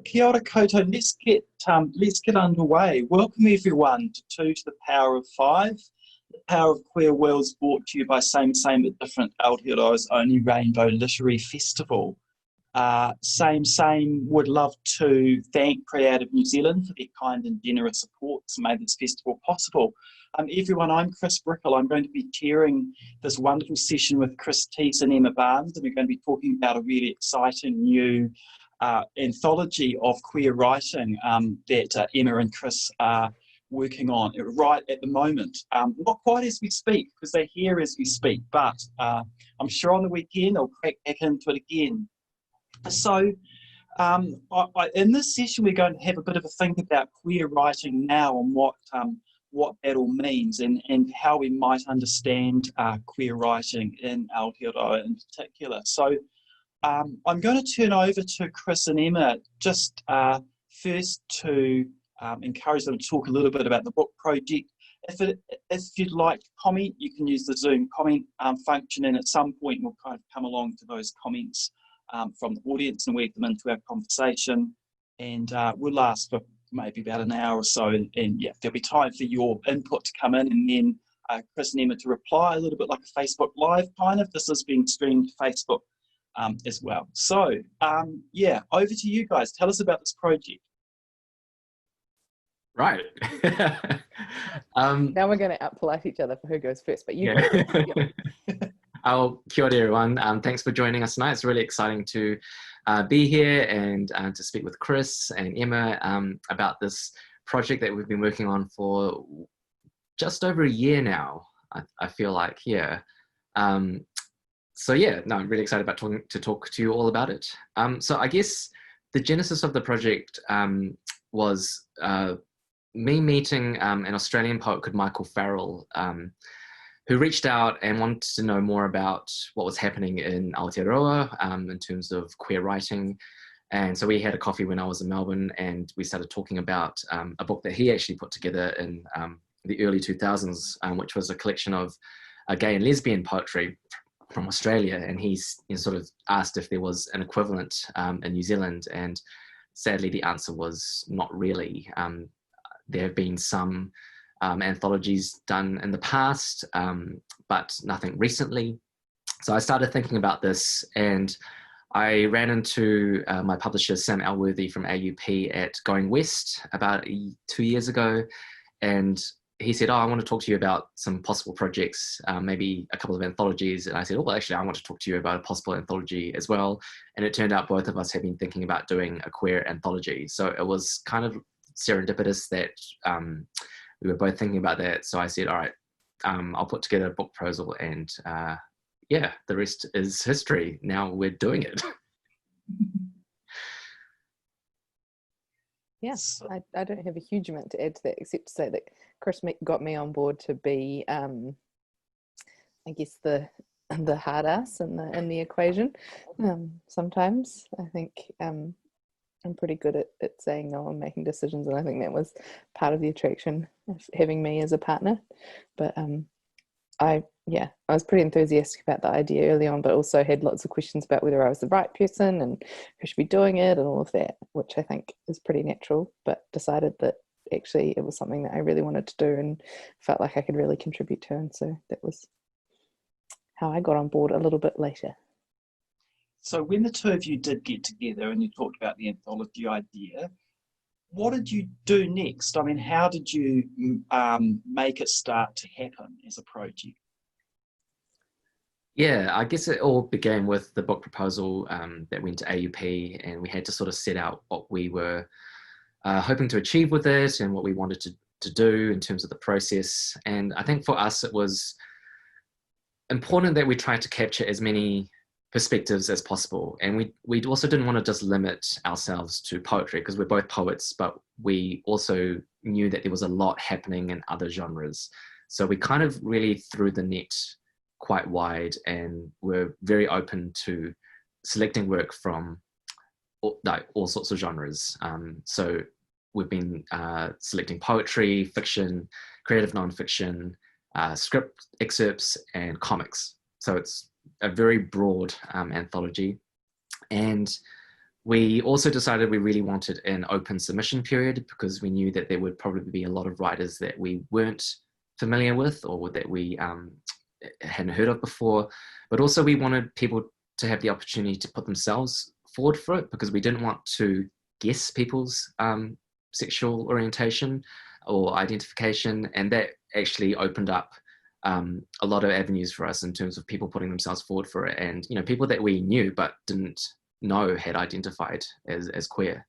Kia ora koutou. Let's get underway. Welcome everyone to the Power of Five. The Power of Queer Worlds, brought to you by Same but Different, Aotearoa's only rainbow literary festival. Would love to thank Creative New Zealand for their kind and generous support to make this festival possible. Everyone, I'm Chris BRICKELL. I'm going to be chairing this wonderful session with Chris Tees and Emma Barnes, and we're going to be talking about a really exciting new anthology of queer writing that Emma and Chris are working on right at the moment. Not quite as we speak, because they're here as we speak, but I'm sure on the weekend they'll crack back into it again. So in this session we're going to have a bit of a think about queer writing now and what that all means and how we might understand queer writing in Aotearoa in particular. So I'm going to turn over to Chris and Emma just first to encourage them to talk a little bit about the book project. If you'd like to comment, you can use the Zoom comment function, and at some point we'll kind of come along to those comments from the audience and work them into our conversation. And we'll last for maybe about an hour or so, and yeah, there'll be time for your input to come in, and then Chris and Emma to reply, a little bit like a Facebook Live kind of. This is being streamed to Facebook as well. So yeah, over to you guys. Tell us about this project. Right. Now we're going to out-polite each other for who goes first, but you go. Oh, kia ora everyone. Thanks for joining us tonight. It's really exciting to be here and to speak with Chris and Emma about this project that we've been working on for just over a year now, I feel like, yeah. So yeah, no, I'm really excited about to talk to you all about it. So I guess the genesis of the project was me meeting an Australian poet called Michael Farrell, who reached out and wanted to know more about what was happening in Aotearoa in terms of queer writing. And so we had a coffee when I was in Melbourne, and we started talking about a book that he actually put together in the early 2000s, which was a collection of gay and lesbian poetry from Australia. And he's sort of asked if there was an equivalent in New Zealand, and sadly the answer was not really. There have been some anthologies done in the past, but nothing recently. So I started thinking about this, and I ran into my publisher Sam Elworthy from AUP at Going West about 2 years ago, and he said, oh, I want to talk to you about some possible projects, maybe a couple of anthologies. And I said, oh, well, actually, I want to talk to you about a possible anthology as well. And it turned out both of us had been thinking about doing a queer anthology. So it was kind of serendipitous that we were both thinking about that. So I said, all right, I'll put together a book proposal, and yeah, the rest is history. Now we're doing it. Yes, I don't have a huge amount to add to that, except to say that Chris got me on board to be, I guess, the hard ass in the equation. Sometimes I think I'm pretty good at saying no and making decisions, and I think that was part of the attraction of having me as a partner. But I was pretty enthusiastic about the idea early on, but also had lots of questions about whether I was the right person and who should be doing it and all of that, which I think is pretty natural, but decided that actually it was something that I really wanted to do and felt like I could really contribute to. And so that was how I got on board a little bit later. So when the two of you did get together and you talked about the anthology idea, what did you do next? I mean, how did you make it start to happen as a project? Yeah, I guess it all began with the book proposal that went to AUP, and we had to sort of set out what we were hoping to achieve with it and what we wanted to do in terms of the process. And I think for us, it was important that we tried to capture as many perspectives as possible. And we also didn't want to just limit ourselves to poetry, because we're both poets, but we also knew that there was a lot happening in other genres. So we kind of really threw the net quite wide, and we're very open to selecting work from all sorts of genres. So we've been selecting poetry, fiction, creative nonfiction, script excerpts, and comics. So it's a very broad anthology. And We also decided we really wanted an open submission period because we knew that there would probably be a lot of writers that we weren't familiar with or that we hadn't heard of before. But also we wanted people to have the opportunity to put themselves forward for it, because we didn't want to guess people's sexual orientation or identification, and that actually opened up a lot of avenues for us in terms of people putting themselves forward for it, and people that we knew but didn't know had identified as queer.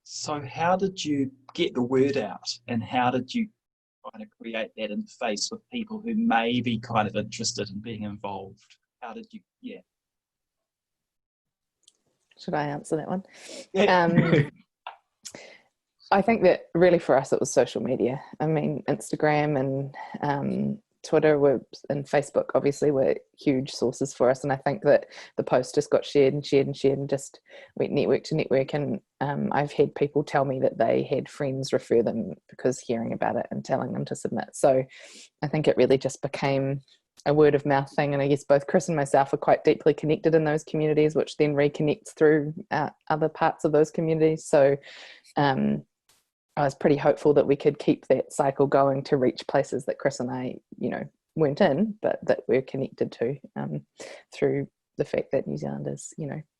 So how did you get the word out, and how did you kind of create that interface with people who may be kind of interested in being involved? How did you, yeah. Should I answer that one? Yeah. I think that really for us it was social media. I mean, Instagram and Twitter and Facebook obviously were huge sources for us, and I think that the post just got shared and shared and shared and just went network to network, and I've had people tell me that they had friends refer them because hearing about it and telling them to submit. So I think it really just became a word of mouth thing, and I guess both Chris and myself are quite deeply connected in those communities, which then reconnects through other parts of those communities. So I was pretty hopeful that we could keep that cycle going to reach places that Chris and I, weren't in, but that we're connected to through the fact that New Zealand is,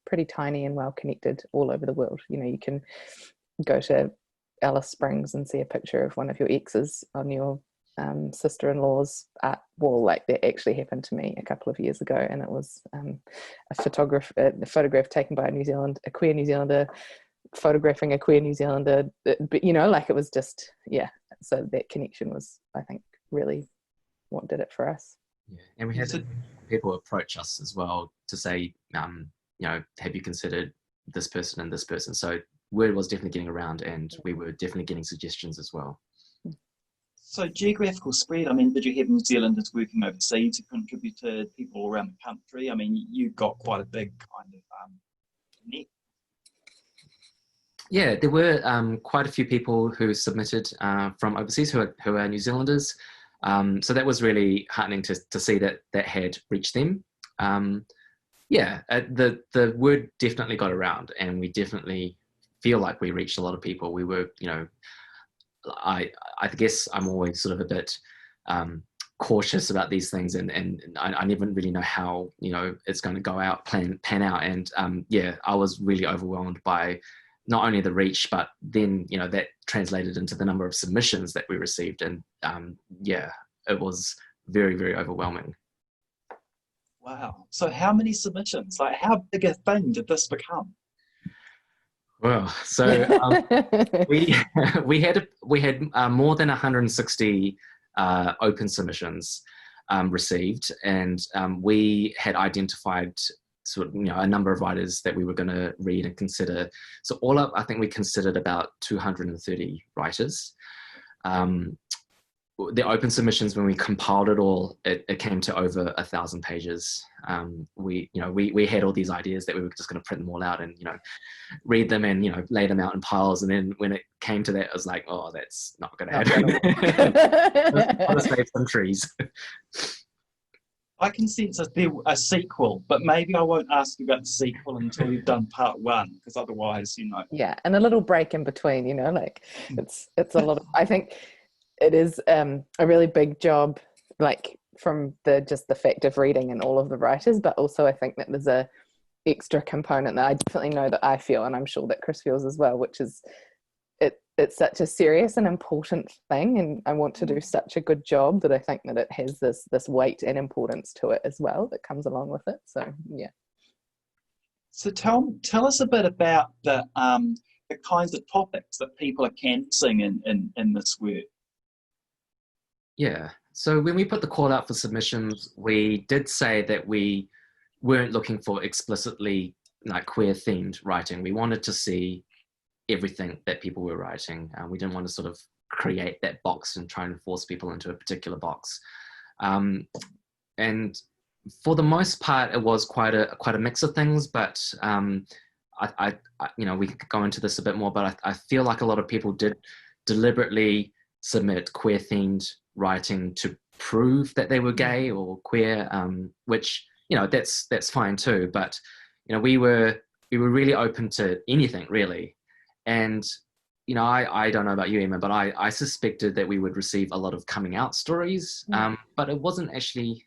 pretty tiny and well connected all over the world. You can go to Alice Springs and see a picture of one of your exes on your sister-in-law's art wall. Like, that actually happened to me a couple of years ago, and it was a photograph taken by a queer New Zealander photographing a queer New Zealander, but it was just, yeah. So that connection was, I think, really what did it for us. Yeah, and we had people approach us as well to say, have you considered this person and this person? So word was definitely getting around, and we were definitely getting suggestions as well. So geographical spread, I mean, did you have New Zealanders working overseas who contributed, people all around the country? I mean, you got quite a big kind of net. Yeah, there were quite a few people who submitted from overseas who are New Zealanders. So that was really heartening to see that had reached them. The word definitely got around, and we definitely feel like we reached a lot of people. We were, I guess I'm always sort of a bit cautious about these things, and I never really know how it's going to go out, pan out, and I was really overwhelmed by not only the reach, but then that translated into the number of submissions that we received, and it was very, very overwhelming. Wow. So how many submissions? Like, how big a thing did this become? Well, so we had more than 160 open submissions received, and we had identified sort of a number of writers that we were going to read and consider. So all up, I think we considered about 230 writers. The open submissions, when we compiled it all, it came to over 1,000 pages. We had all these ideas that we were just going to print them all out and read them and lay them out in piles. And then when it came to that, it was like, oh, that's not going to happen. Let's save some trees. I can sense a sequel, but maybe I won't ask you about the sequel until you've done part one, because otherwise, Yeah, and a little break in between, it's a lot of, I think it is a really big job, like from the fact of reading and all of the writers, but also I think that there's a extra component that I definitely know that I feel, and I'm sure that Chris feels as well, which is it's such a serious and important thing, and I want to do such a good job that I think that it has this weight and importance to it as well that comes along with it. So yeah. So tell us a bit about the kinds of topics that people are canvassing in this work. Yeah. So when we put the call out for submissions, we did say that we weren't looking for explicitly like queer themed writing. We wanted to see everything that people were writing. We didn't want to sort of create that box and try and force people into a particular box. And for the most part, it was quite a mix of things, but we could go into this a bit more, but I feel like a lot of people did deliberately submit queer themed writing to prove that they were gay or queer, which, that's fine too. But, we were really open to anything really. And, I don't know about you, Emma, but I suspected that we would receive a lot of coming out stories, but it wasn't actually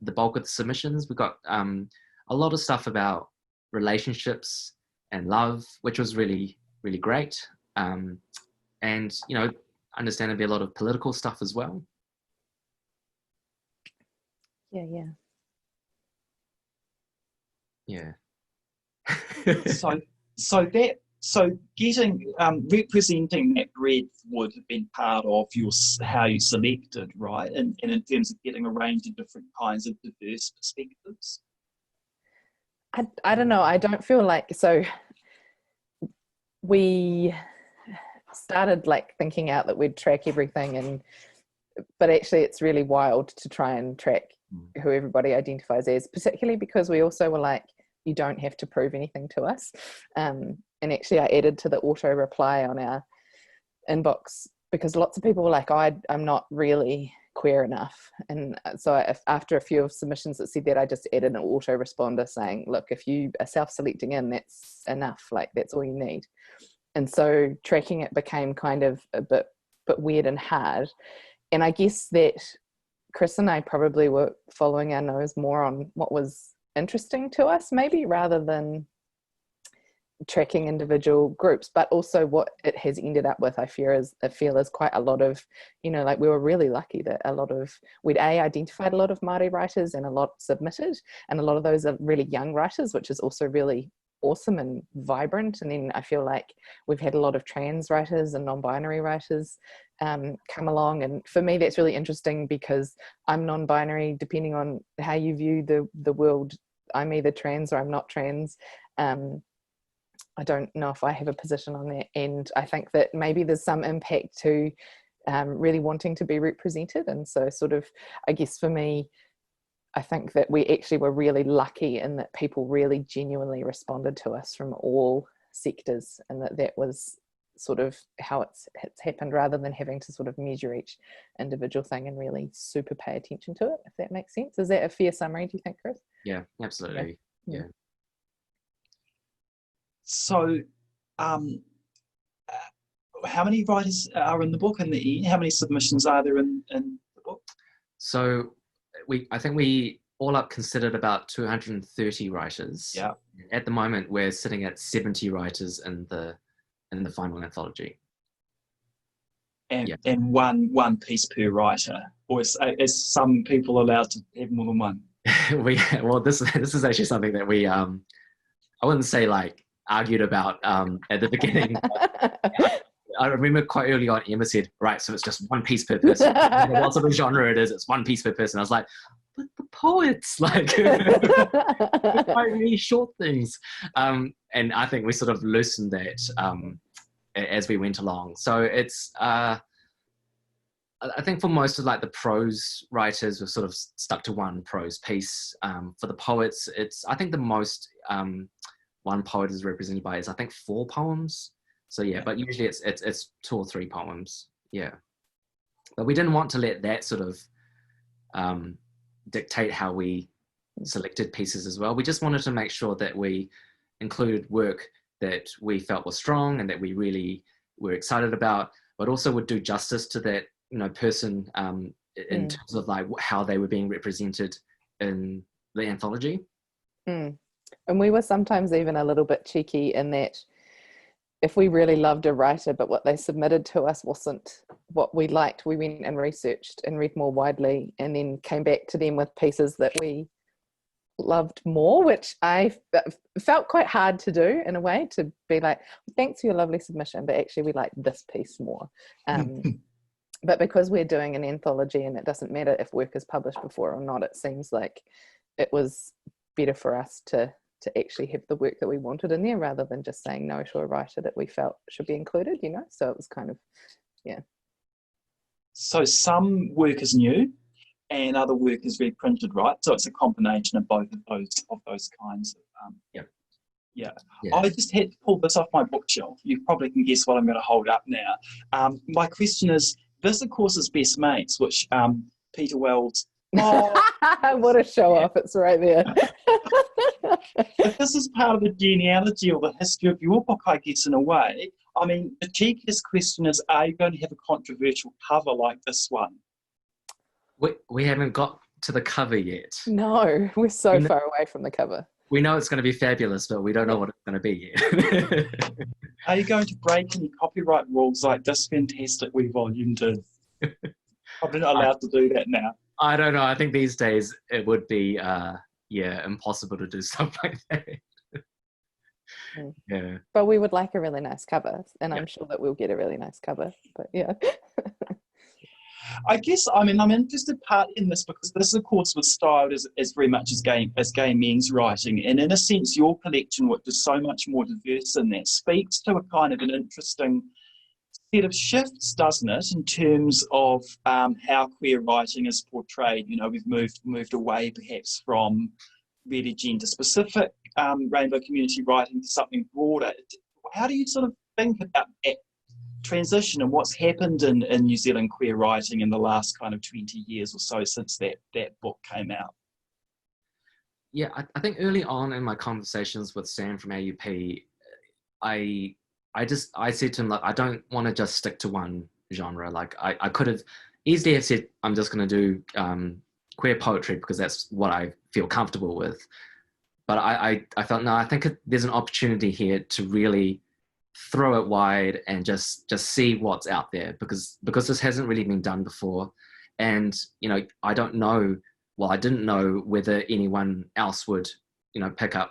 the bulk of the submissions. We got a lot of stuff about relationships and love, which was really, really great. And, understandably a lot of political stuff as well. Yeah. So getting representing that breadth would have been part of how you selected, right? And in terms of getting a range of different kinds of diverse perspectives. I don't know. I don't feel like, so we started like thinking out that we'd track everything, but actually it's really wild to try and track who everybody identifies as, particularly because we also were like, you don't have to prove anything to us. And actually I added to the auto reply on our inbox because lots of people were like, I'm not really queer enough. And so after a few of submissions that said that, I just added an auto responder saying, look, if you are self-selecting in, that's enough, like that's all you need. And so tracking it became kind of a bit weird and hard. And I guess that Chris and I probably were following our nose more on what was interesting to us, maybe, rather than tracking individual groups. But also what it has ended up with, I feel is quite a lot of, like we were really lucky that we'd identified a lot of Māori writers and a lot submitted, and a lot of those are really young writers, which is also really awesome and vibrant. And then I feel like we've had a lot of trans writers and non-binary writers come along, and for me that's really interesting because I'm non-binary. Depending on how you view the world, I'm either trans or I'm not trans. I don't know if I have a position on that, and I think that maybe there's some impact to really wanting to be represented. And so sort of, I guess for me, I think that we actually were really lucky in that people really genuinely responded to us from all sectors, and that was sort of how it's happened, rather than having to sort of measure each individual thing and really super pay attention to it, if that makes sense. Is that a fair summary, do you think, Chris? Yeah, absolutely. Yeah. So how many writers are in the book, and how many submissions are there in the book? So I think we all up considered about 230 writers. Yeah. At the moment, we're sitting at 70 writers in the final anthology. And one piece per writer, or is some people allowed to have more than one? This is actually something that we I wouldn't say like argued about at the beginning. I remember quite early on, Emma said, right, so it's just one piece per person. What sort of genre it is, it's one piece per person. I was like, but the poets, like, quite really short things. And I think we sort of loosened that as we went along. So it's, I think for most of like the prose writers, we've sort of stuck to one prose piece. For the poets, I think the most one poet is represented by is I think 4 poems. So yeah, but usually it's 2 or 3 poems. Yeah, but we didn't want to let that sort of dictate how we selected pieces as well. We just wanted to make sure that we included work that we felt was strong and that we really were excited about, but also would do justice to that person in terms of like how they were being represented in the anthology. And we were sometimes even a little bit cheeky in that if we really loved a writer but what they submitted to us wasn't what we liked, we went and researched and read more widely and then came back to them with pieces that we loved more, which I felt quite hard to do in a way, to be like, thanks for your lovely submission, but actually we like this piece more. But because we're doing an anthology and it doesn't matter if work is published before or not, it seems like it was better for us to actually have the work that we wanted in there rather than just saying no to a writer that we felt should be included, so it was kind of, yeah. So some work is new and other work is reprinted, right? So it's a combination of both of those kinds of Yeah. I just had to pull this off my bookshelf. You probably can guess what I'm going to hold up now. My question is, this of course is Best Mates, which Peter Wells. What a show off, it's right there. if this is part of the genealogy or the history of your book, I guess, in a way, I mean, the cheekiest question is, are you going to have a controversial cover like this one? We haven't got to the cover yet. No, we're so far away from the cover. We know it's going to be fabulous, but we don't know what it's going to be yet. Are you going to break any copyright rules like this fantastic wee volume did? Probably not allowed to do that now. I don't know. I think these days it would be, impossible to do stuff like that. Yeah. But we would like a really nice cover, and I'm sure that we'll get a really nice cover. But yeah. I guess, I mean, I'm interested part in this because this, of course, was styled as very much as gay men's writing. And in a sense, your collection, which is so much more diverse than that, speaks to a kind of an interesting set of shifts, doesn't it, in terms of how queer writing is portrayed. You know, we've moved away perhaps from really gender-specific rainbow community writing to something broader. How do you sort of think about that transition and what's happened in New Zealand queer writing in the last kind of 20 years or so since that book came out? Yeah, I think early on in my conversations with Sam from AUP, I said to him, like, I don't want to just stick to one genre. Like, I could have easily have said, I'm just going to do queer poetry because that's what I feel comfortable with. But I felt, no, I think there's an opportunity here to really throw it wide and just see what's out there, because this hasn't really been done before. And, you know, I didn't know whether anyone else would, you know, pick up,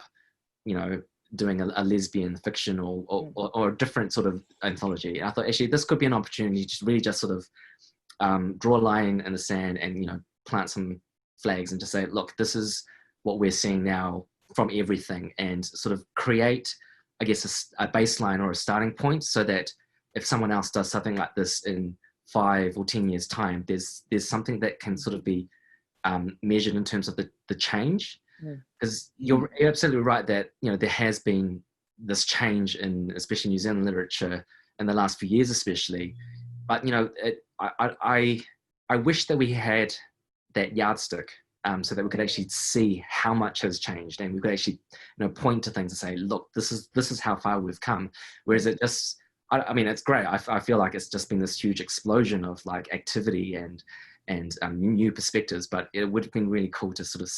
you know, doing a lesbian fiction or a different sort of anthology. And I thought, actually, this could be an opportunity to really just sort of draw a line in the sand and, you know, plant some flags and just say, look, this is what we're seeing now from everything, and sort of create, I guess, a baseline or a starting point, so that if someone else does something like this in 5 or 10 years' time, there's something that can sort of be measured in terms of the change. Because you're absolutely right that, you know, there has been this change in especially New Zealand literature in the last few years, especially. But, you know, I wish that we had that yardstick, so that we could actually see how much has changed, and we could actually, you know, point to things and say, look, this is how far we've come. Whereas it just, I mean, it's great. I feel like it's just been this huge explosion of like activity and new perspectives, but it would have been really cool to sort of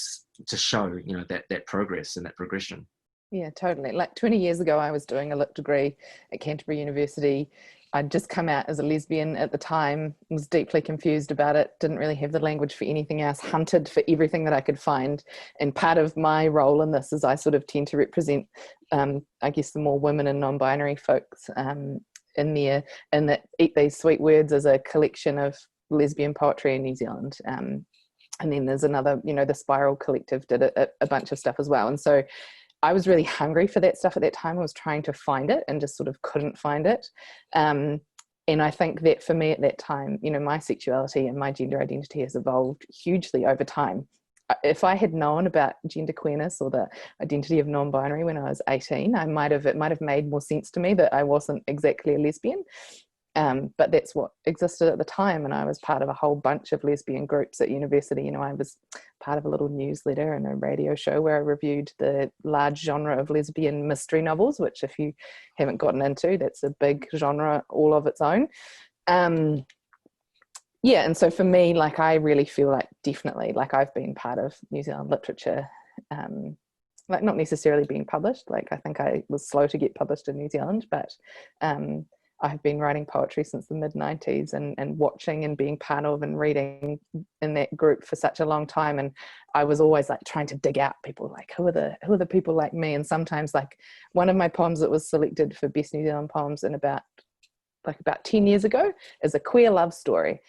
to show, you know, that progress and that progression. Yeah, totally. Like 20 years ago, I was doing a lit degree at Canterbury University. I'd just come out as a lesbian at the time, was deeply confused about it, didn't really have the language for anything else, hunted for everything that I could find. And part of my role in this is I sort of tend to represent, I guess, the more women and non-binary folks in there, and that Eat These Sweet Words is a collection of lesbian poetry in New Zealand. And then there's another, you know, the Spiral Collective did a bunch of stuff as well. And so I was really hungry for that stuff at that time. I was trying to find it and just sort of couldn't find it. And I think that for me at that time, you know, my sexuality and my gender identity has evolved hugely over time. If I had known about gender queerness or the identity of non-binary when I was 18, it might have made more sense to me that I wasn't exactly a lesbian. But that's what existed at the time, and I was part of a whole bunch of lesbian groups at university. You know, I was part of a little newsletter and a radio show where I reviewed the large genre of lesbian mystery novels, which if you haven't gotten into, that's a big genre all of its own. Yeah, and so for me, like, I really feel like definitely, like, I've been part of New Zealand literature, like not necessarily being published. Like, I think I was slow to get published in New Zealand, but I've been writing poetry since the mid-90s and watching and being part of and reading in that group for such a long time. And I was always like trying to dig out people, like who are the people like me. And sometimes, like, one of my poems that was selected for Best New Zealand Poems in about 10 years ago is a queer love story.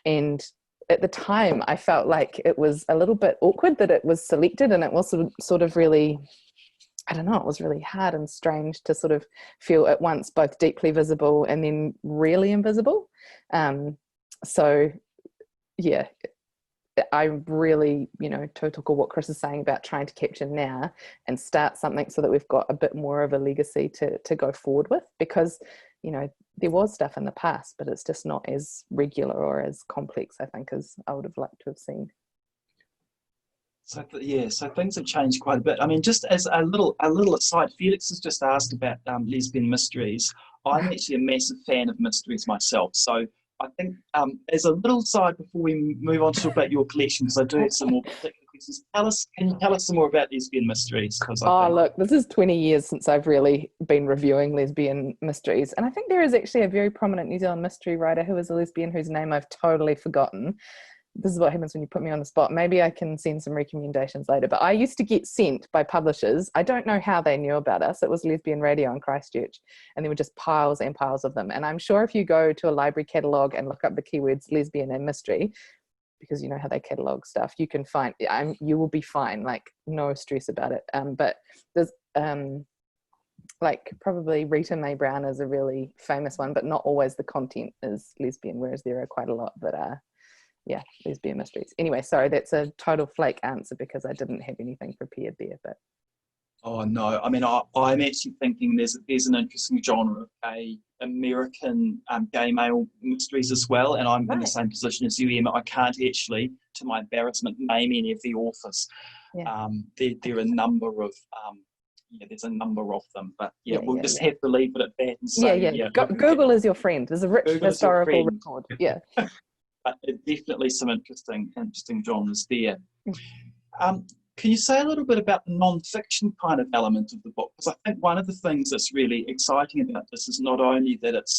And at the time I felt like it was a little bit awkward that it was selected, and it was sort of really, I don't know, it was really hard and strange to sort of feel at once both deeply visible and then really invisible. So yeah, I really, you know, total what Chris is saying about trying to capture now and start something so that we've got a bit more of a legacy to go forward with, because, you know, there was stuff in the past, but it's just not as regular or as complex, I think, as I would have liked to have seen. So yeah, so things have changed quite a bit. I mean, just as a little aside, Felix has just asked about lesbian mysteries. I'm actually a massive fan of mysteries myself. So I think as a little side before we move on to talk about your collection, because I do have some more particular questions. Can you tell us some more about lesbian mysteries? Look, this is 20 years since I've really been reviewing lesbian mysteries, and I think there is actually a very prominent New Zealand mystery writer who is a lesbian whose name I've totally forgotten. This is what happens when you put me on the spot. Maybe I can send some recommendations later. But I used to get sent by publishers. I don't know how they knew about us. It was Lesbian Radio in Christchurch, and there were just piles and piles of them. And I'm sure if you go to a library catalogue and look up the keywords lesbian and mystery, because you know how they catalogue stuff, you can find, you will be fine, like no stress about it. But there's like probably Rita Mae Brown is a really famous one, but not always the content is lesbian, whereas there are quite a lot that are, yeah, lesbian mysteries. Anyway, sorry, that's a total flake answer because I didn't have anything prepared there. But oh no, I mean, I'm actually thinking there's an interesting genre of American gay male mysteries as well, and I'm in the same position as you, Emma. I can't actually, to my embarrassment, name any of the authors. Yeah. There are a number of there's a number of them, but we'll just have to leave it at that and say, Google is your friend. There's a rich Google historical record. Yeah. But definitely some interesting genres there. Can you say a little bit about the non-fiction kind of element of the book? Because I think one of the things that's really exciting about this is not only that it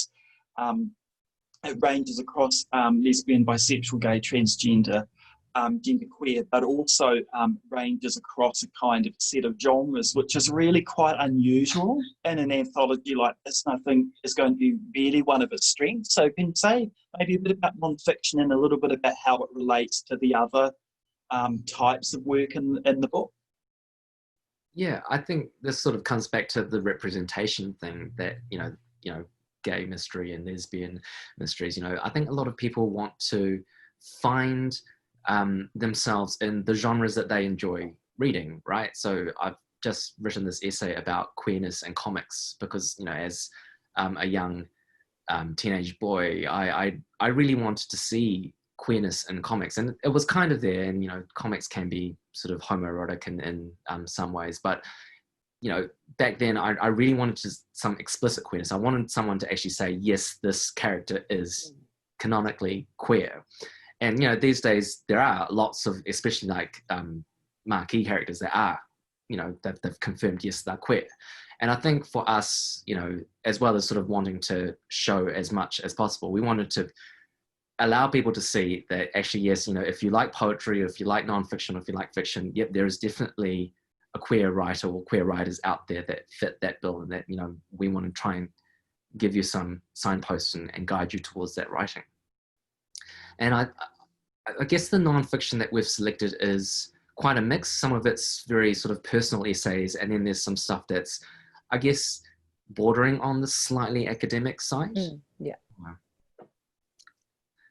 ranges across lesbian, bisexual, gay, transgender, genderqueer, but also ranges across a kind of set of genres, which is really quite unusual in an anthology like this, and I think is going to be really one of its strengths. So can you say maybe a bit about non-fiction and a little bit about how it relates to the other types of work in the book? Yeah, I think this sort of comes back to the representation thing that, you know, gay mystery and lesbian mysteries, I think a lot of people want to find themselves in the genres that they enjoy reading, right? So I've just written this essay about queerness and comics because, as a young teenage boy, I really wanted to see queerness in comics, and it was kind of there, and comics can be sort of homoerotic in some ways, but back then I really wanted some explicit queerness. I wanted someone to actually say, yes, this character is canonically queer. And these days there are lots of, especially like marquee characters that are, that they've confirmed, yes, they're queer. And I think for us, as well as sort of wanting to show as much as possible, we wanted to allow people to see that actually, yes, if you like poetry, or if you like nonfiction, or if you like fiction, yep, there is definitely a queer writer or queer writers out there that fit that bill, and that, we want to try and give you some signposts and guide you towards that writing. And I guess the nonfiction that we've selected is quite a mix. Some of it's very sort of personal essays, and then there's some stuff that's, I guess, bordering on the slightly academic side. Yeah. Wow.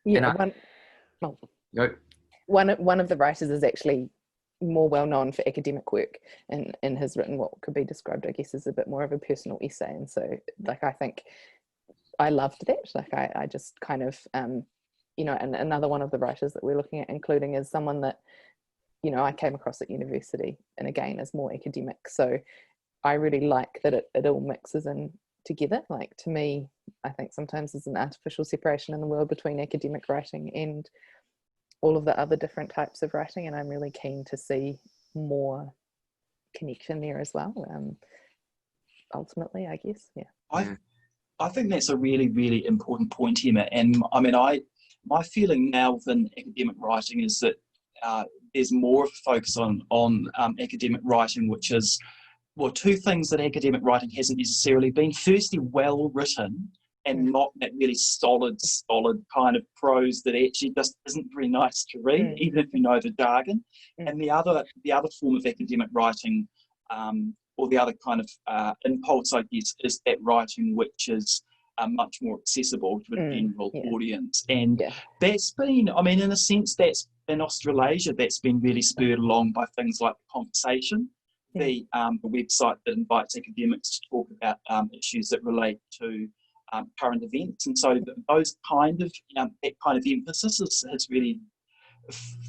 Yeah. One of the writers is actually more well known for academic work and has written what could be described, I guess, as a bit more of a personal essay. And so, like, I think I loved that. Like, I just kind of, and another one of the writers that we're looking at including is someone that, I came across at university, and again, is more academic. So I really like that it all mixes in together. Like, to me, I think sometimes there's an artificial separation in the world between academic writing and all of the other different types of writing, and I'm really keen to see more connection there as well. Ultimately, I guess, yeah. I think that's a really, really important point, Emma. And I mean, my feeling now within academic writing is that there's more of a focus on academic writing, which is, well, two things that academic writing hasn't necessarily been. Firstly, well written, and not that really solid kind of prose that actually just isn't very nice to read, even if you know the jargon. And the other form of academic writing, or the other kind of impulse, I guess, is that writing which is much more accessible to a general audience. And that's been, I mean, in a sense, that's in Australasia, that's been really spurred along by things like The Conversation, the website that invites academics to talk about issues that relate to current events. And so those kind of that kind of emphasis has really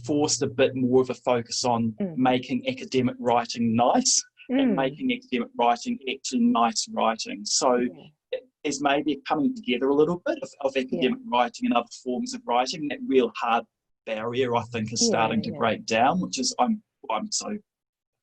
forced a bit more of a focus on making academic writing nice and making academic writing actually nice writing. So there's maybe a coming together a little bit of academic writing and other forms of writing. That real hard barrier, I think, is starting to break down, which is I'm so.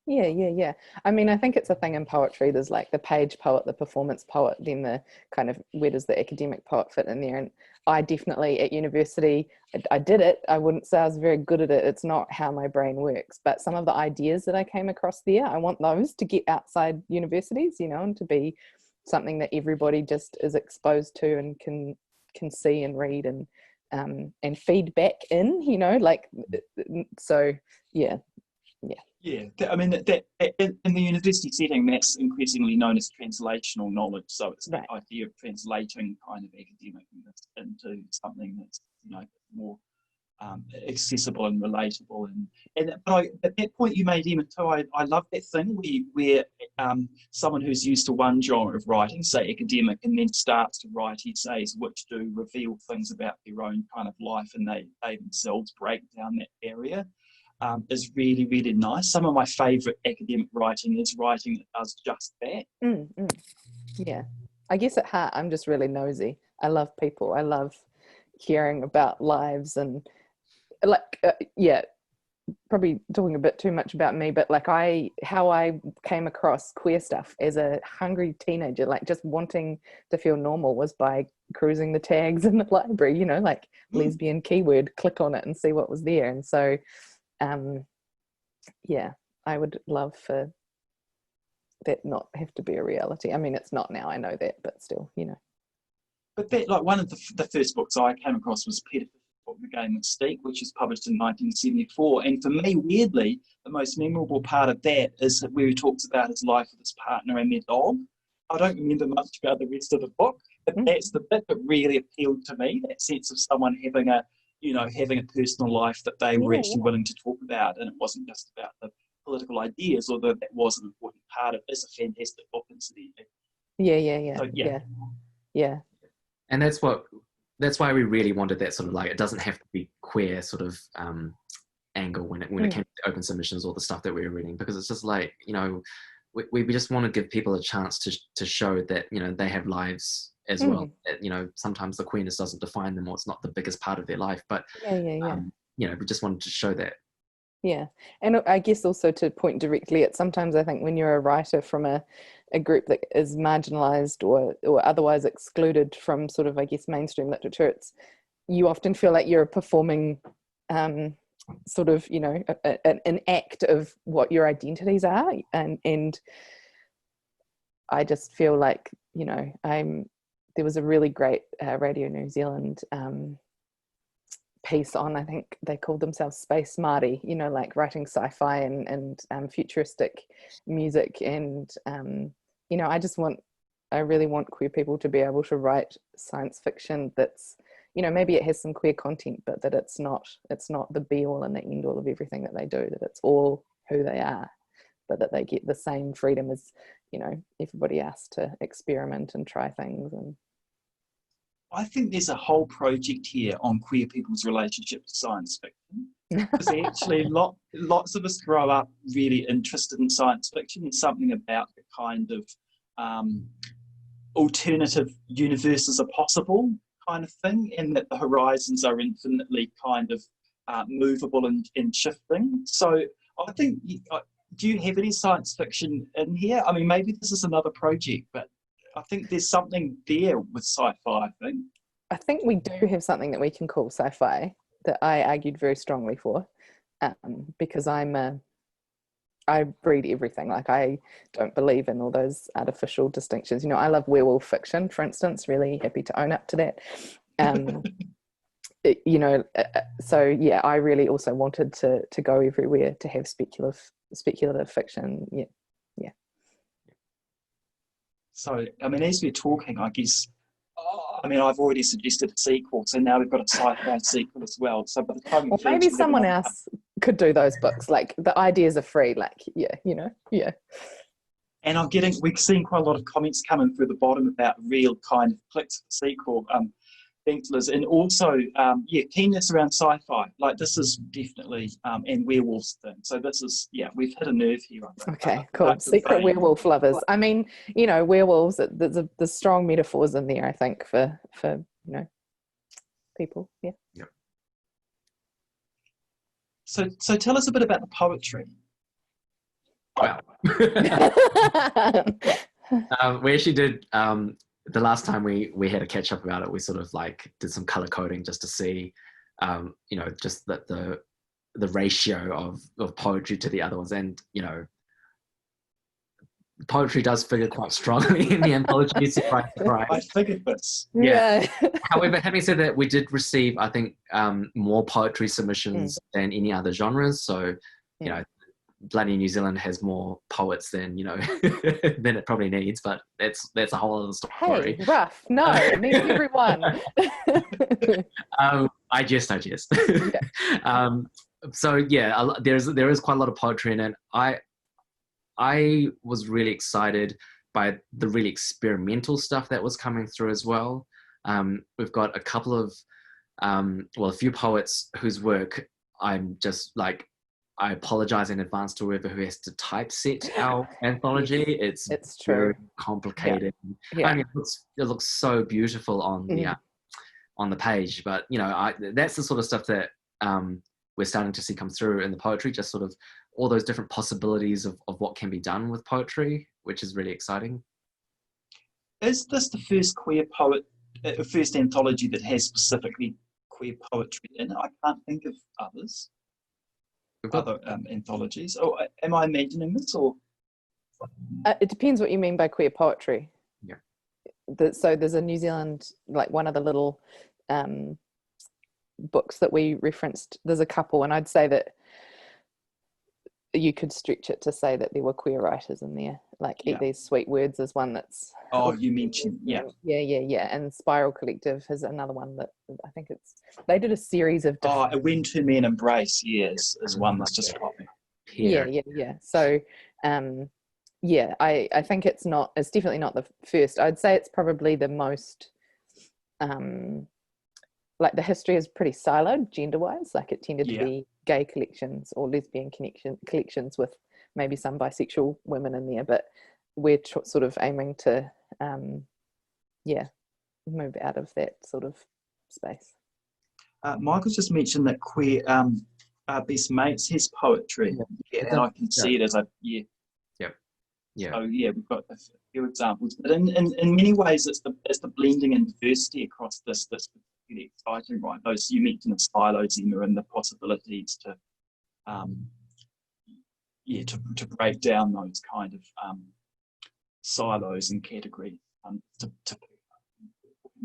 Yeah. I mean, I think it's a thing in poetry. There's like the page poet, the performance poet, then the kind of, where does the academic poet fit in there? And I definitely at university, I did it. I wouldn't say I was very good at it. It's not how my brain works. But some of the ideas that I came across there, I want those to get outside universities, you know, and to be something that everybody just is exposed to and can see and read and feed back in, you know, like, so yeah. Yeah, I mean, that in the university setting, that's increasingly known as translational knowledge. So it's the idea of translating kind of academicness into something that's, you know, more accessible and relatable. But at that point you made, Emma, too, I love that thing where someone who's used to one genre of writing, say academic, and then starts to write essays which do reveal things about their own kind of life, and they themselves break down that barrier. Is really, really nice. Some of my favourite academic writing is writing that does just that. Yeah. I guess at heart, I'm just really nosy. I love people. I love hearing about lives and probably talking a bit too much about me, but like how I came across queer stuff as a hungry teenager, like just wanting to feel normal, was by cruising the tags in the library, you know, like lesbian keyword, click on it and see what was there. And so I would love for that not have to be a reality. I mean, it's not now, I know that, but still, you know. But that, like, one of the first books I came across was Peter Fisher's book, The Game of Steak, which was published in 1974. And for me, weirdly, the most memorable part of that is where he talks about his life with his partner and their dog. I don't remember much about the rest of the book, but that's the bit that really appealed to me, that sense of someone having a personal life that they were actually willing to talk about, and it wasn't just about the political ideas, although that was an important part of it. It's a fantastic book, incidentally. Yeah. And that's why we really wanted that sort of, like, it doesn't have to be queer sort of angle when it came to open submissions or the stuff that we were reading, because it's just like, you know, we just want to give people a chance to show that, you know, they have lives as well. That, you know, sometimes the queerness doesn't define them, or it's not the biggest part of their life, but you know, we just wanted to show that. Yeah. And I guess also to point directly at, sometimes I think when you're a writer from a group that is marginalized or otherwise excluded from sort of, I guess, mainstream literature, you often feel like you're performing sort of, you know, an act of what your identities are. And I just feel like, you know, there was a really great Radio New Zealand piece on, I think they called themselves Space Māori, you know, like writing sci-fi and futuristic music. And, you know, I really want queer people to be able to write science fiction that's, you know, maybe it has some queer content, but that it's not the be all and the end all of everything that they do, that it's all who they are, but that they get the same freedom as, you know, everybody else to experiment and try things. And I think there's a whole project here on queer people's relationship to science fiction. Because actually lots of us grow up really interested in science fiction. There's something about the kind of alternative universes are possible kind of thing, and that the horizons are infinitely kind of movable and shifting. So I think, do you have any science fiction in here? I mean, maybe this is another project, but I think there's something there with sci-fi, I think we do have something that we can call sci-fi that I argued very strongly for, because I read everything. Like, I don't believe in all those artificial distinctions. You know, I love werewolf fiction, for instance, really happy to own up to that. You know, so yeah, I really also wanted to go everywhere, to have speculative fiction. Yeah. So, I mean, as we're talking, I guess, I mean, I've already suggested a sequel, so now we've got a sci-fi sequel as well. So by the time maybe someone else could do those books. Like, the ideas are free. Like, yeah, you know, yeah. And we're seeing quite a lot of comments coming through the bottom about real kind of clicks for the sequel. Thanks, Liz. And also, yeah, keenness around sci-fi. Like this is definitely, and werewolves thing. So this is, yeah, we've hit a nerve here. I think. Okay, cool. Secret werewolf lovers. I mean, you know, werewolves, there's strong metaphors in there, I think, for you know, people. Yeah. Yep. So tell us a bit about the poetry. Wow. We actually did, the last time we had a catch up about it, we sort of like did some color coding just to see, you know, just that the ratio of poetry to the other ones. And, you know, poetry does figure quite strongly in the anthology. Surprise, surprise. I figured this. Yeah. However, having said that, we did receive, I think, more poetry submissions than any other genres. So, you know, bloody New Zealand has more poets than, you know, than it probably needs, but that's a whole other story. Hey, rough. No, it needs everyone. I jest. Yeah. So yeah, there is quite a lot of poetry in it. I was really excited by the really experimental stuff that was coming through as well. We've got a couple of, well, a few poets whose work I'm just like, I apologize in advance to whoever who has to typeset our anthology. It's very complicated. Yeah. I mean, it looks so beautiful on the page, but you know, that's the sort of stuff that we're starting to see come through in the poetry. Just sort of all those different possibilities of what can be done with poetry, which is really exciting. Is this the first queer poet, first anthology that has specifically queer poetry in it? I can't think of others. Other anthologies. Oh, am I imagining this, or it depends what you mean by queer poetry. Yeah. So there's a New Zealand, like one of the little books that we referenced. There's a couple, and I'd say that you could stretch it to say that there were queer writers in there. Like Eat These Sweet Words is one that's. Oh, you mentioned, yeah. And Spiral Collective is another one that I think they did a series of. When Two Men Embrace, yes, is one that's just popping. Yeah. So, I think it's definitely not the first. I'd say it's probably the most. Like the history is pretty siloed gender-wise. Like it tended to be gay collections or lesbian collections with maybe some bisexual women in there, but we're sort of aiming to move out of that sort of space. Michael's just mentioned that queer Best Mates has poetry, and I can see it as a So yeah, we've got a few examples, but in many ways it's the blending and diversity across this that's really exciting, right? Those you mentioned the silos in there and the possibilities to break down those kind of silos and categories.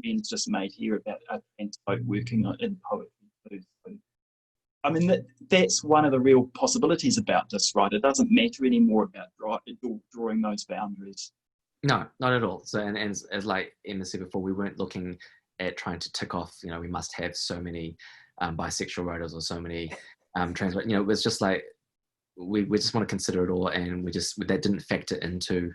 Ben's just made here about folk working in poetry too. So, I mean, that's one of the real possibilities about this, right? It doesn't matter anymore about drawing those boundaries. No, not at all. So, and as like Emma said before, we weren't looking at trying to tick off, you know, we must have so many bisexual writers or so many trans, you know, it was just like, we just want to consider it all, and that didn't factor into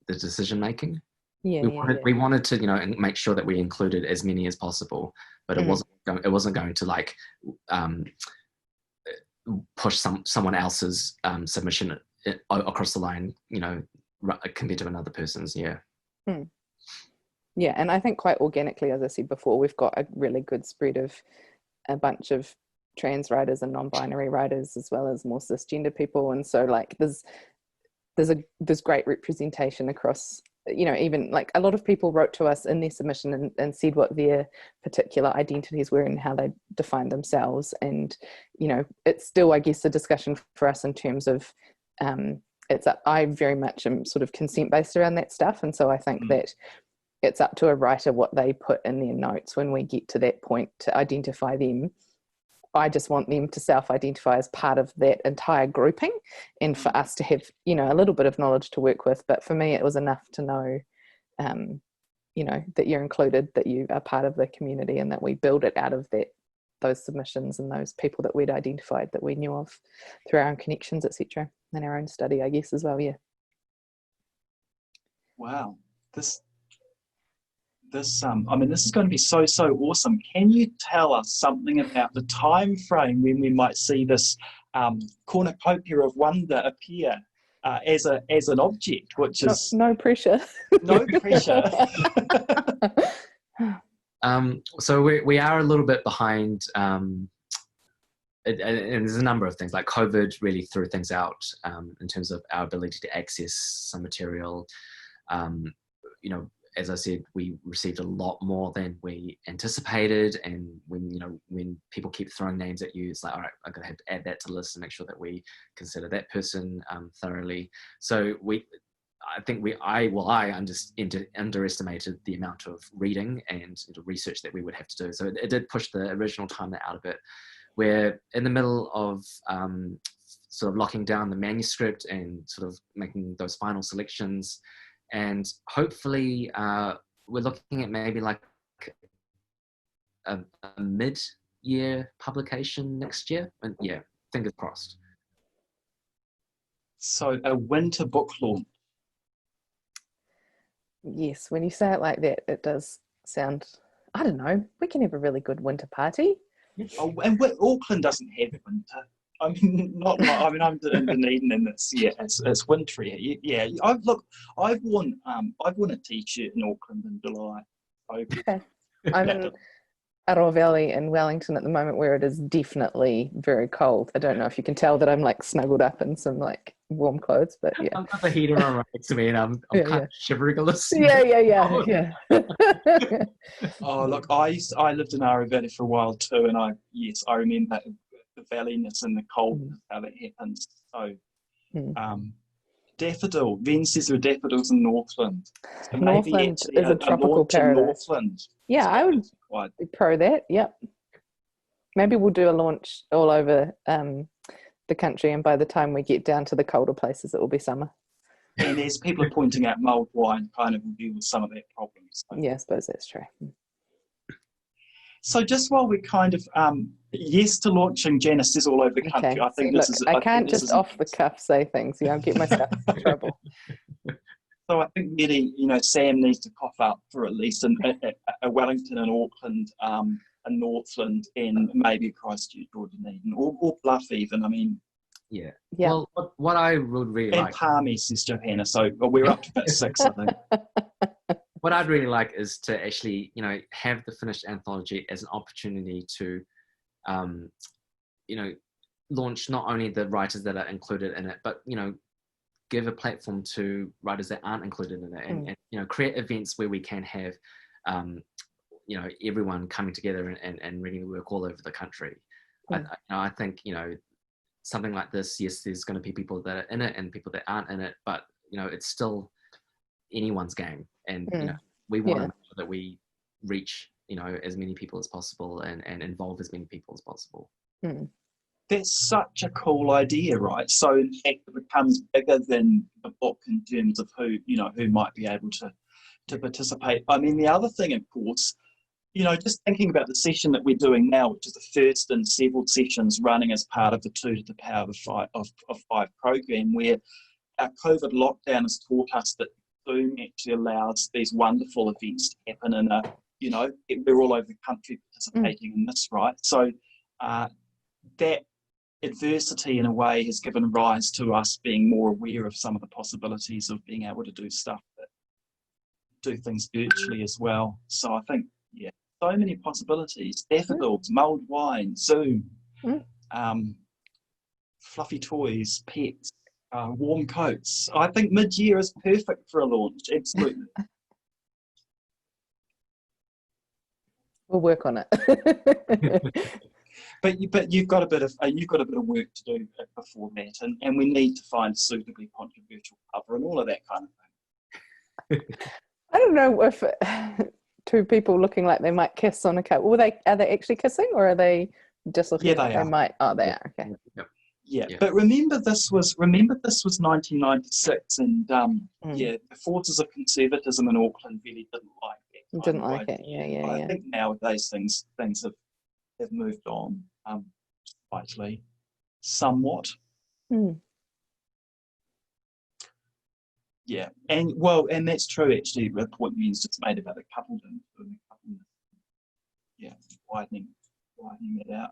the decision making. We wanted to, you know, and make sure that we included as many as possible, but it wasn't going to like push someone else's submission across the line, you know, compared to another person's. Yeah, and I think quite organically, as I said before, we've got a really good spread of a bunch of trans writers and non-binary writers, as well as more cisgender people, and so like there's great representation across, you know, even like a lot of people wrote to us in their submission and said what their particular identities were and how they defined themselves, and you know, it's still, I guess, a discussion for us in terms of I very much am sort of consent based around that stuff, and so I think that it's up to a writer what they put in their notes when we get to that point to identify them. I just want them to self-identify as part of that entire grouping, and for us to have, you know, a little bit of knowledge to work with. But for me, it was enough to know, you know, that you're included, that you are part of the community, and that we build it out of those submissions and those people that we'd identified that we knew of through our own connections, etc., and our own study, I guess, as well. Yeah. Wow, this I mean, this is going to be so awesome. Can you tell us something about the time frame when we might see this cornucopia of wonder appear as an object, which is no pressure. no pressure. So we are a little bit behind, and there's a number of things, like COVID really threw things out in terms of our ability to access some material. You know, as I said, we received a lot more than we anticipated, and when people keep throwing names at you, it's like, all right, I'm gonna have to add that to the list and make sure that we consider that person thoroughly. So I underestimated the amount of reading and research that we would have to do. So it did push the original timeline out a bit. We're in the middle of sort of locking down the manuscript and sort of making those final selections. And hopefully we're looking at maybe like a mid-year publication next year. And yeah, fingers crossed. So a winter book launch. Yes, when you say it like that, it does sound, I don't know, we can have a really good winter party. Oh, and Auckland doesn't have winter. I mean, I'm in Dunedin, and it's wintry. Yeah, I've worn a t-shirt in Auckland in July. So, I'm in Aotearoa Valley in Wellington at the moment, where it is definitely very cold. I don't know if you can tell that I'm like snuggled up in some like warm clothes, but yeah. I've got the heater on right next to me, and I'm kind of shivering a little. Yeah. Oh, look, I lived in Aotearoa Valley for a while too, and I remember the valleyness and the coldness, how that happens. So, daffodil. Ven says there are daffodils in Northland. So Northland is a tropical paradise. Northland. Yeah, I would be pro that. Yep. Maybe we'll do a launch all over the country, and by the time we get down to the colder places, it will be summer. And as people are pointing out, mulled wine kind of will deal with some of that problem. So. Yeah, I suppose that's true. So just while we're kind of yes to launching Janice's all over the country, Okay. I think so this look, is. I can't just off the cuff say things. I'll get myself in trouble. So I think really, Sam needs to cough up for at least a Wellington and Auckland, a Northland, and maybe Christchurch or Dunedin, or Bluff even. I mean. Yeah. Well, what I would really like. And Palmy, says Johanna. So we're up to about 6, I think. What I'd really like is to actually, have the finished anthology as an opportunity to, launch not only the writers that are included in it, but, give a platform to writers that aren't included in it, and create events where we can have, everyone coming together and reading the work all over the country. I think, something like this, yes, there's going to be people that are in it and people that aren't in it, but, it's still anyone's game, and we want to make sure that we reach as many people as possible and involve as many people as possible. That's such a cool idea, right? So in fact it becomes bigger than the book in terms of who might be able to participate. I mean, the other thing, of course, just thinking about the session that we're doing now, which is the first in several sessions running as part of the 2 to the power of 5 program, where our COVID lockdown has taught us that Zoom actually allows these wonderful events to happen in we're all over the country participating in this, right? So that adversity in a way has given rise to us being more aware of some of the possibilities of being able to do things virtually as well. So I think, so many possibilities. Daffodils, mulled wine, Zoom, fluffy toys, pets, warm coats. I think mid-year is perfect for a launch, absolutely. We'll work on it. But you've got a bit of work to do before that, and we need to find a suitably controversial cover and all of that kind of thing. I don't know if 2 people looking like they might kiss on a cover. Are they actually kissing, or are they just looking like they might? Oh, they are. Okay. Yep. Yeah, but remember this was 1996, and the forces of conservatism in Auckland really didn't like that. Didn't like it. Yeah. I think nowadays things have moved on slightly, somewhat. Yeah, and well, and that's true actually. The point you just made about the coupledom, yeah, widening that out.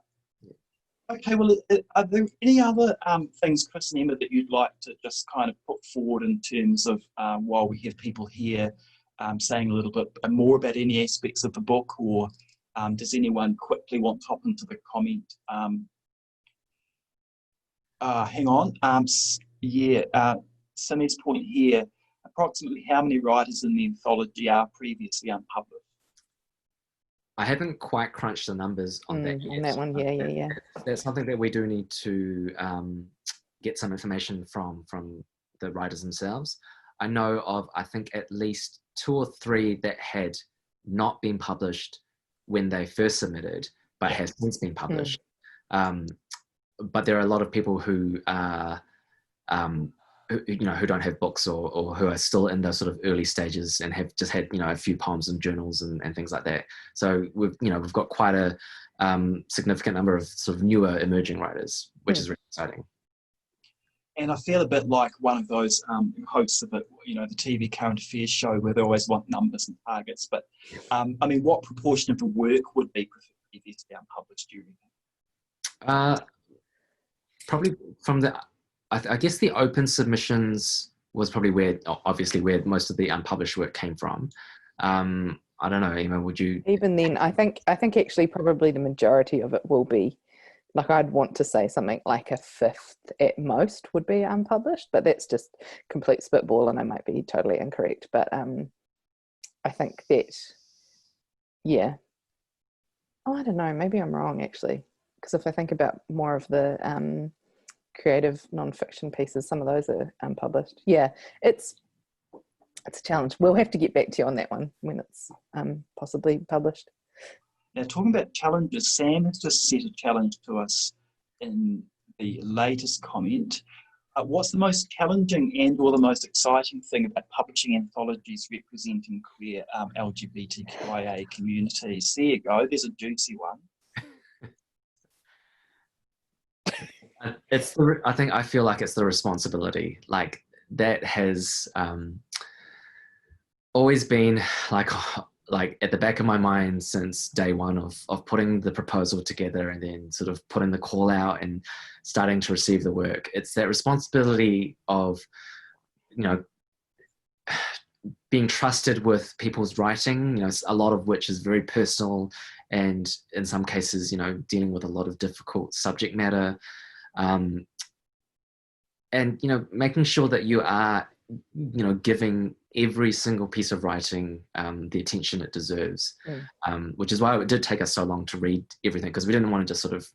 Okay, well, are there any other things, Chris and Emma, that you'd like to just kind of put forward in terms of while we have people here saying a little bit more about any aspects of the book, or does anyone quickly want to hop into the comment? Hang on. Simi's point here, approximately how many writers in the anthology are previously unpublished? I haven't quite crunched the numbers on that yet. On that one, yeah. That's something that we do need to get some information from the writers themselves. I know of, I think, at least 2 or 3 that had not been published when they first submitted, but have since been published. But there are a lot of people who who don't have books, or who are still in those sort of early stages and have just had a few poems and journals and things like that. So we've got quite a significant number of sort of newer emerging writers, which is really exciting. And I feel a bit like one of those hosts of it, the TV current affairs show, where they always want numbers and targets. But I mean, what proportion of the work would be previously unpublished during that? Probably from the, I guess the open submissions was probably obviously where most of the unpublished work came from. I don't know, Emma, would you? Even then, I think actually probably the majority of it will be, like, I'd want to say something like a fifth at most would be unpublished, but that's just complete spitball and I might be totally incorrect. But I think that, yeah. Oh, I don't know, maybe I'm wrong actually. Because if I think about more of the creative non-fiction pieces, some of those are unpublished. Yeah, it's a challenge. We'll have to get back to you on that one when it's possibly published. Now, talking about challenges, Sam has just set a challenge to us in the latest comment. What's the most challenging and or the most exciting thing about publishing anthologies representing queer LGBTQIA communities? There you go, there's a juicy one. I feel like it's the responsibility. Like, that has always been like at the back of my mind since day one of putting the proposal together and then sort of putting the call out and starting to receive the work. It's that responsibility of, being trusted with people's writing, a lot of which is very personal, and in some cases, dealing with a lot of difficult subject matter. And making sure that you are giving every single piece of writing the attention it deserves, which is why it did take us so long to read everything, because we didn't want to just sort of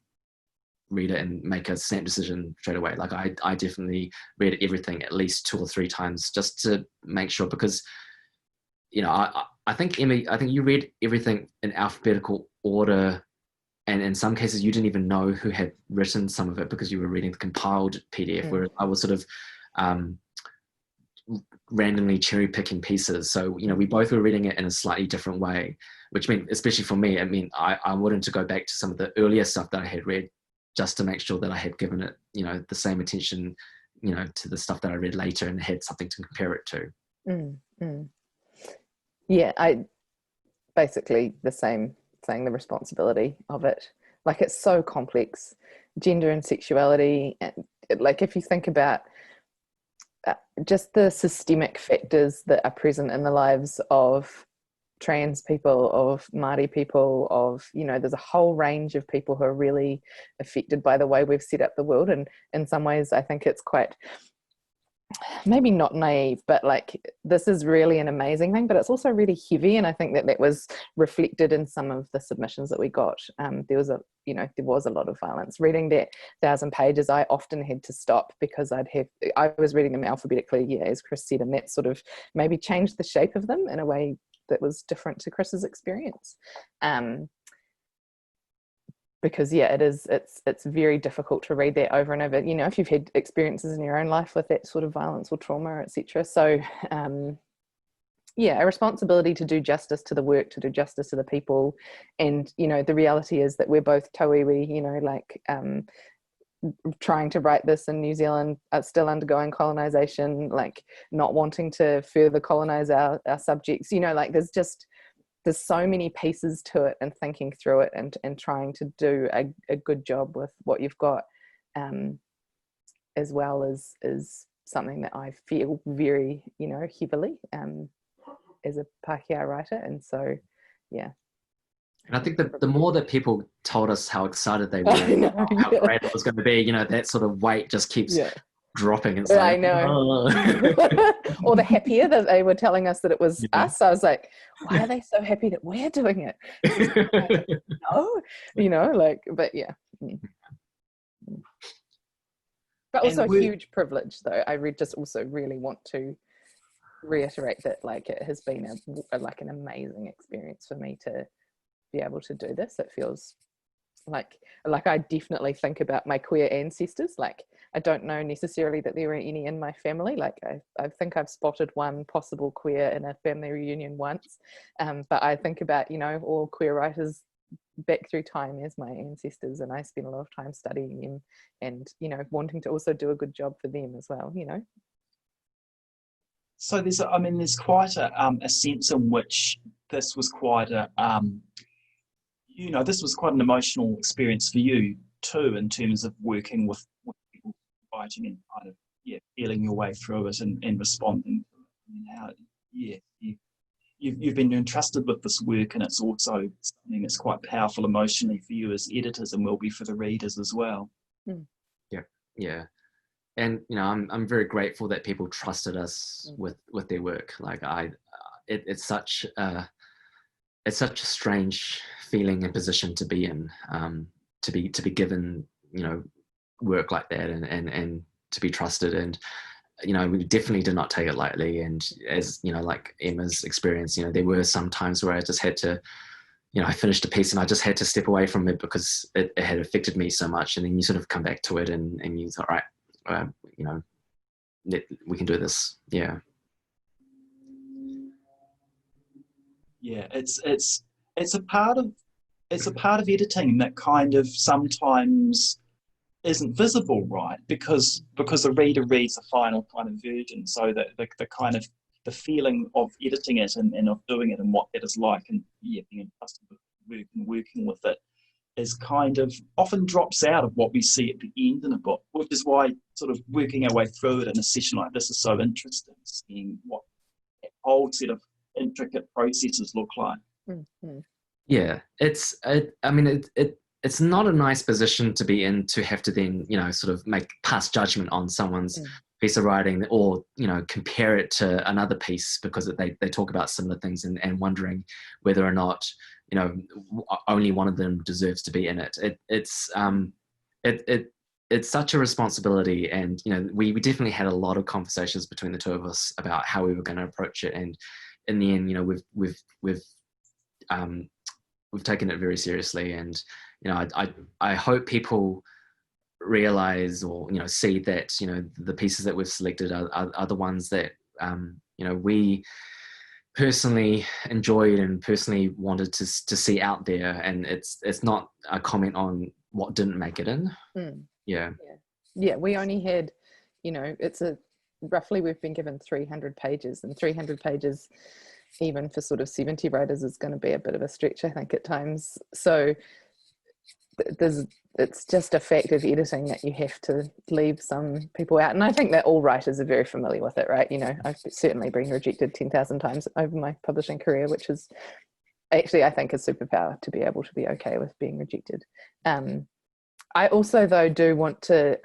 read it and make a snap decision straight away. Like, I definitely read everything at least 2 or 3 times just to make sure, because I think, Emma, you read everything in alphabetical order. And in some cases, you didn't even know who had written some of it because you were reading the compiled PDF, where I was sort of randomly cherry picking pieces. So, we both were reading it in a slightly different way, which meant, especially for me, I wanted to go back to some of the earlier stuff that I had read just to make sure that I had given it, the same attention, to the stuff that I read later and had something to compare it to. Yeah, I basically the same thing, the responsibility of it. Like, it's so complex, gender and sexuality, and like, if you think about just the systemic factors that are present in the lives of trans people, of Māori people, of there's a whole range of people who are really affected by the way we've set up the world, and in some ways I think it's quite, maybe not naive, but like, this is really an amazing thing, but it's also really heavy, and I think that was reflected in some of the submissions that we got. There was a lot of violence. Reading that 1,000 pages, I often had to stop because I was reading them alphabetically, as Chris said, and that sort of maybe changed the shape of them in a way that was different to Chris's experience. Because it's very difficult to read that over and over, if you've had experiences in your own life with that sort of violence or trauma, etc. So a responsibility to do justice to the work, to do justice to the people. And the reality is that we're both tauiwi, trying to write this in New Zealand, still undergoing colonization, like not wanting to further colonize our subjects, you know, like there's so many pieces to it, and thinking through it and trying to do a good job with what you've got, as well as something that I feel very, you know, heavily as a Pākehā writer. And so, yeah. And I think the more that people told us how excited they were, how great it was going to be, you know, that sort of weight just keeps dropping. It's I know. Or the happier that they were telling us that it was us. I was like, why are they so happy that we're doing it? No, you know, like, but yeah. But also a huge privilege, though. I just also really want to reiterate that, like, it has been like an amazing experience for me to be able to do this. It feels like I definitely think about my queer ancestors. Like, I don't know necessarily that there are any in my family. Like, I think I've spotted one possible queer in a family reunion once, but I think about, you know, all queer writers back through time as my ancestors, and I spend a lot of time studying them and, you know, wanting to also do a good job for them as well, you know. So there's quite a sense in which this was quite this was quite an emotional experience for you too, in terms of working with people writing and kind of feeling your way through it and responding. How you've been entrusted with this work, and it's also something that's quite powerful emotionally for you as editors, and will be for the readers as well. Yeah. And, you know, I'm very grateful that people trusted us with their work. Like, it's such a strange feeling and position to be in, to be given, you know, work like that and to be trusted. And, you know, we definitely did not take it lightly. And as, you know, like Emma's experience, you know, there were some times where I just had to, you know, I finished a piece and I just had to step away from it because it had affected me so much. And then you sort of come back to it and you thought, all right, you know, we can do this. Yeah, it's a part of editing that kind of sometimes isn't visible, right? Because the reader reads a final kind of version, so that the kind of the feeling of editing it and of doing it and what it is like, and being entrusted with work and working with it, is kind of often drops out of what we see at the end in a book, which is why sort of working our way through it in a session like this is so interesting, seeing what a whole set of intricate processes look like. Mm-hmm. Yeah, it's not a nice position to be in, to have to then, you know, sort of pass judgment on someone's piece of writing, or, you know, compare it to another piece because they talk about similar things and wondering whether or not, you know, only one of them deserves to be in it. It's such a responsibility, and, you know, we definitely had a lot of conversations between the two of us about how we were going to approach it, and in the end, you know, we've taken it very seriously. And, you know, I hope people realize, or, you know, see that, you know, the pieces that we've selected are the ones that you know, we personally enjoyed and personally wanted to see out there, and it's not a comment on what didn't make it in. Yeah, we only had, you know, roughly we've been given 300 pages, and 300 pages even for sort of 70 writers is going to be a bit of a stretch, I think, at times. So it's just a fact of editing that you have to leave some people out, and I think that all writers are very familiar with it, right? You know, I've certainly been rejected 10,000 times over my publishing career, which is actually, I think, a superpower, to be able to be okay with being rejected. I also, though, do want to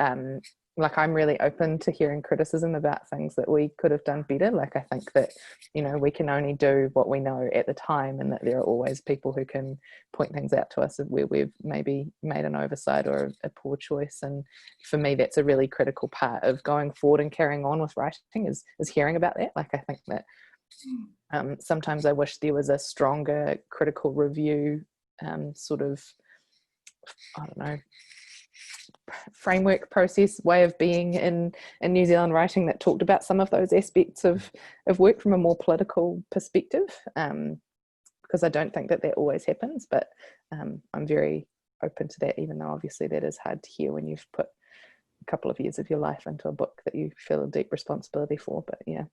like, I'm really open to hearing criticism about things that we could have done better. Like, I think that, you know, we can only do what we know at the time, and that there are always people who can point things out to us where we've maybe made an oversight or a poor choice. And for me, that's a really critical part of going forward and carrying on with writing, is hearing about that. Like, I think that sometimes I wish there was a stronger critical review sort of, I don't know, framework, process, way of being in New Zealand writing that talked about some of those aspects of work from a more political perspective, because I don't think that always happens. But I'm very open to that, even though obviously that is hard to hear when you've put a couple of years of your life into a book that you feel a deep responsibility for. But yeah.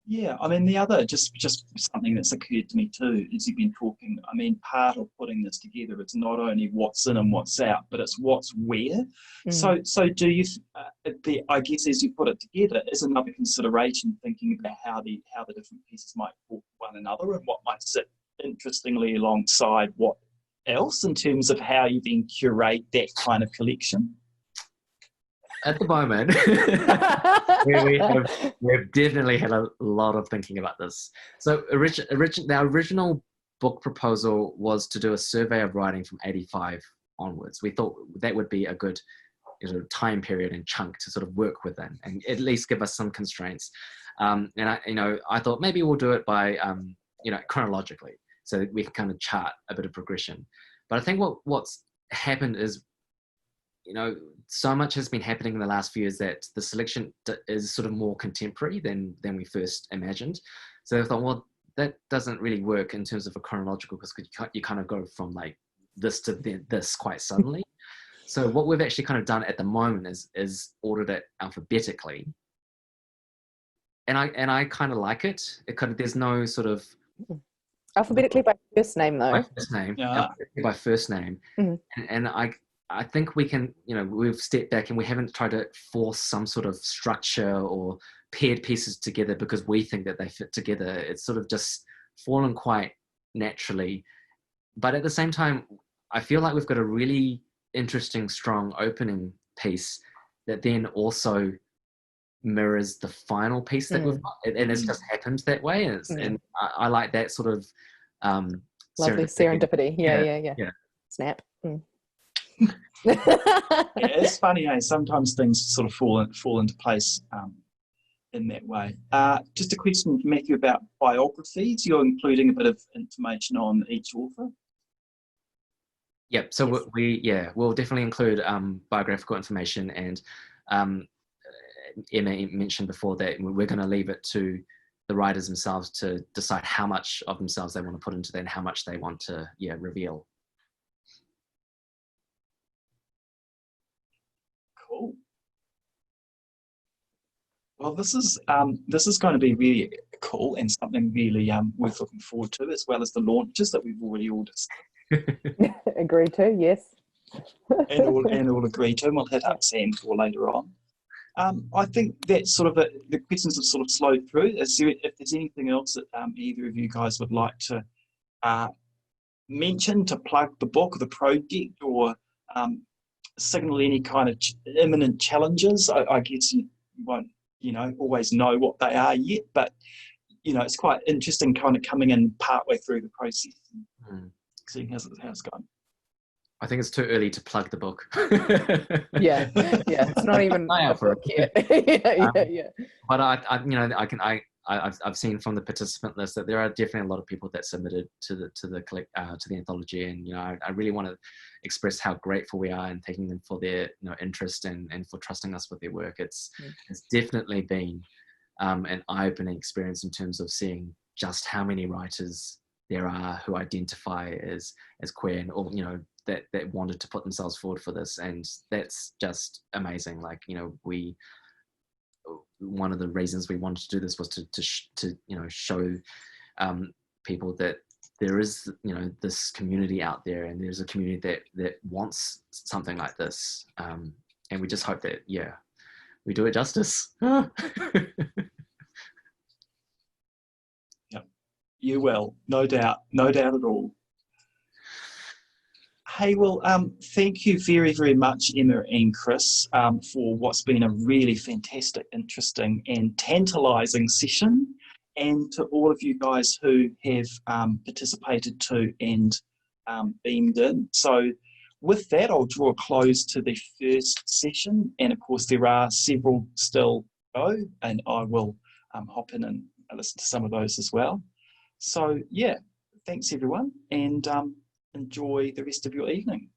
Yeah, I mean, the other, just something that's occurred to me too, is you've been talking, I mean, part of putting this together, it's not only what's in and what's out, but it's what's where. So do you, I guess as you put it together, is another consideration thinking about how the different pieces might talk to one another and what might sit interestingly alongside what else in terms of how you then curate that kind of collection? At the moment, we've definitely had a lot of thinking about this. So the original book proposal was to do a survey of writing from 85 onwards. We thought that would be a good time period and chunk to sort of work within and at least give us some constraints. And I thought maybe we'll do it by, chronologically so that we can kind of chart a bit of progression. But I think what's happened is, so much has been happening in the last few years that the selection is sort of more contemporary than we first imagined. So I thought, well, that doesn't really work in terms of a chronological, because you kind of go from like this to this quite suddenly. So what we've actually kind of done at the moment is ordered it alphabetically. And I kind of like it. There's no sort of... Alphabetically by first name though. By first name. Yeah. By first name. And I think we can, we've stepped back and we haven't tried to force some sort of structure or paired pieces together because we think that they fit together. It's sort of just fallen quite naturally. But at the same time, I feel like we've got a really interesting, strong opening piece that then also mirrors the final piece that we've got. And it's just happened that way. And I like that sort of lovely serendipity. Yeah. Snap. It's funny, sometimes things sort of fall into place in that way. Just a question from Matthew about biographies. You're including a bit of information on each author? Yep. So we'll definitely include biographical information, and Emma mentioned before that we're going to leave it to the writers themselves to decide how much of themselves they want to put into that and how much they want to reveal. Cool. Well, this is going to be really cool and something really worth looking forward to, as well as the launches that we've already all discussed. Agreed to, yes. and all agreed to, and we'll hit up Sam for later on. I think that sort of the questions have sort of slowed through. If there's anything else that either of you guys would like to mention, to plug the book or the project, or signal any kind of imminent challenges, I guess you won't, always know what they are yet, but, it's quite interesting kind of coming in partway through the process and seeing how it's going. I think it's too early to plug the book. yeah, it's not even a book yet. yeah. But I've seen from the participant list that there are definitely a lot of people that submitted to the anthology, and I really want to express how grateful we are in taking them for their interest and for trusting us with their work. It's definitely been an eye-opening experience in terms of seeing just how many writers there are who identify as queer, and that wanted to put themselves forward for this, and that's just amazing. Like, one of the reasons we wanted to do this was to show people that there is this community out there, and there's a community that wants something like this, and we just hope that we do it justice. Yeah, you will, no doubt at all. Hey, well, thank you very, very much, Emma and Chris, for what's been a really fantastic, interesting and tantalising session, and to all of you guys who have participated too and beamed in. So with that, I'll draw a close to the first session, and of course there are several still go, and I will hop in and listen to some of those as well. So yeah, thanks everyone, and enjoy the rest of your evening.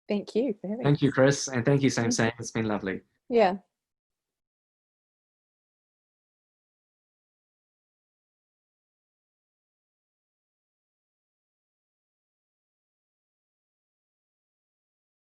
Thank you for having us. Thank you, Chris, and thank you, Sam. It's been lovely. Yeah.